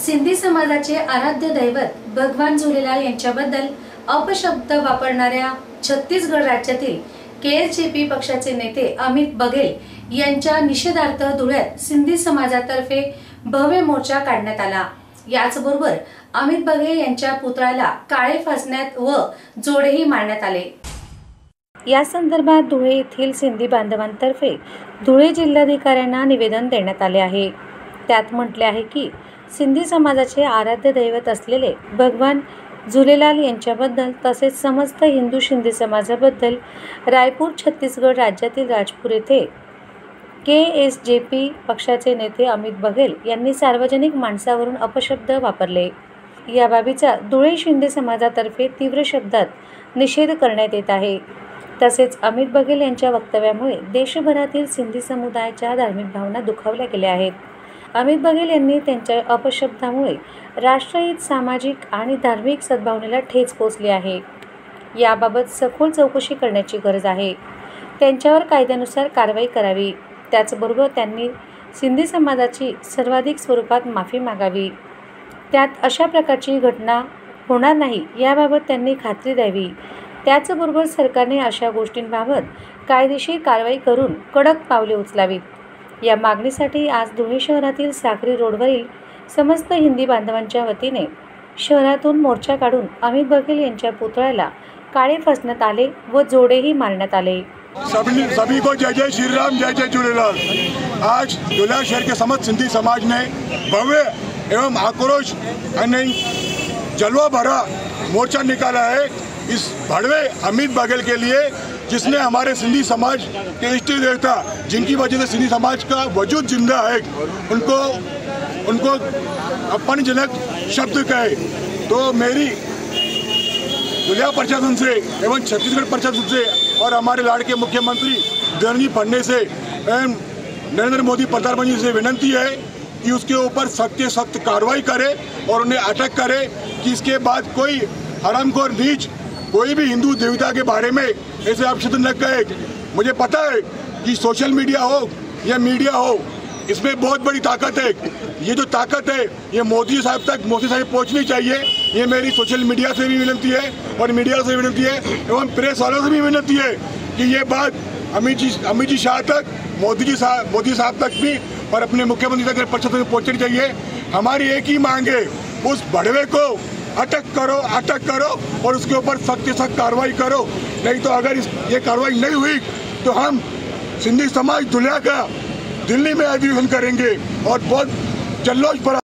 सिंधी समाजाचे आराध्य दैवत भगवान झूलेलाल यांच्याबद्दल अपशब्द वापरणाऱ्या छत्तीसगड राज्यातील केएसजेपी पक्षाचे नेते अमित बघेल यांच्या निषेधार्थ धुळ्यात सिंधी समाजातर्फे भव्य मोर्चा काढण्यात आला। याचबरोबर अमित बघेल यांच्या पुतळ्याला काळे फासण्यात व जोडेही मारण्यात आले। या संदर्भात धुळे येथील सिंधी बांधवांतर्फे धुळे जिल्हाधिकाऱ्यांना निवेदन देण्यात आले आहे। त्यात म्हटले आहे की सिंधी समाजाचे आराध्य दैवत असलेले भगवान झूलेलाल यांच्याबद्दल तसेच समस्त हिंदू सिंधी समाजाबद्दल रायपूर छत्तीसगड राज्यातील राजपूर येथे केएसजेपी पक्षाचे नेते अमित बघेल यांनी सार्वजनिक माणसावरून अपशब्द वापरले। या बाबीचा धुळे शिंदे समाजातर्फे तीव्र शब्दात निषेध करण्यात येत आहे। तसेच अमित बघेल यांच्या वक्तव्यामुळे देशभरातील सिंधी समुदायाच्या धार्मिक भावना दुखावल्या गेल्या आहेत। अमित बघेल यांनी त्यांच्या अपशब्दामुळे राष्ट्रहित, सामाजिक आणि धार्मिक सद्भावनेला ठेच पोचली आहे। याबाबत सखोल चौकशी करण्याची गरज आहे। त्यांच्यावर कायद्यानुसार कारवाई करावी। त्याचबरोबर त्यांनी सिंधी समाजाची सर्वाधिक स्वरूपात माफी मागावी। त्यात अशा प्रकारची घटना होणार नाही याबाबत त्यांनी खात्री द्यावी। त्याचबरोबर सरकारने अशा गोष्टींबाबत कायदेशीर कारवाई करून कडक पावले उचलावीत। या मागणीसाठी आज धुळे शहरातील साक्री रोडवरील समस्त हिंदी बांधवांच्या वतीने शहरातून मोर्चा काढून अमित बघेल यांच्या पुतळ्याला काळे फासण्यात आले व जोडेही मारण्यात आले। सभी को जय जय श्री राम, जय जय झूलेलाल। आज धुले शहर के समस्त सिंधी समाज ने भव्य एवं आक्रोश जलवा भरा मोर्चा निकाला है इस भड़वे अमित बघेल के लिए, जिसने हमारे सिंधी समाज के इष्ट देवता, जिनकी वजह से सिंधी समाज का वजूद जिंदा है, उनको अपमानजनक शब्द कहे। तो मेरी धुलिया प्रशासन से एवं छत्तीसगढ़ प्रशासन से और हमारे लाड़के मुख्यमंत्री देवेंद्र फडणवीस से एवं नरेंद्र मोदी प्रधानमंत्री से विनती है कि उसके ऊपर सख्त से सख्त कार्रवाई करे और उन्हें अटक करे कि इसके बाद कोई हरामखोर नीच कोई भी हिंदू देवता के बारे में ऐसे अपशब्द न कहे। मुझे पता है कि सोशल मीडिया हो या मीडिया हो, इसमें बहुत बड़ी ताकत है। ये जो ताकत है ये मोदी साहब तक पहुंचनी चाहिए। ये मेरी सोशल मीडिया से भी विनती है और मीडिया से विनती है एवं प्रेस वालों से भी विनती है कि ये बात अमित जी शाह तक, मोदी साहब तक भी और अपने मुख्यमंत्री तक प्रशासन में पहुंचनी चाहिए। हमारी एक ही मांग है, उस भड़वे को अटक करो और उसके ऊपर सख्त से सख्त कार्रवाई करो। नहीं तो अगर ये कार्रवाई नहीं हुई तो हम सिंधी समाज धुलिया का दिल्ली में अधिवेशन करेंगे और बहुत जल्लोष भरा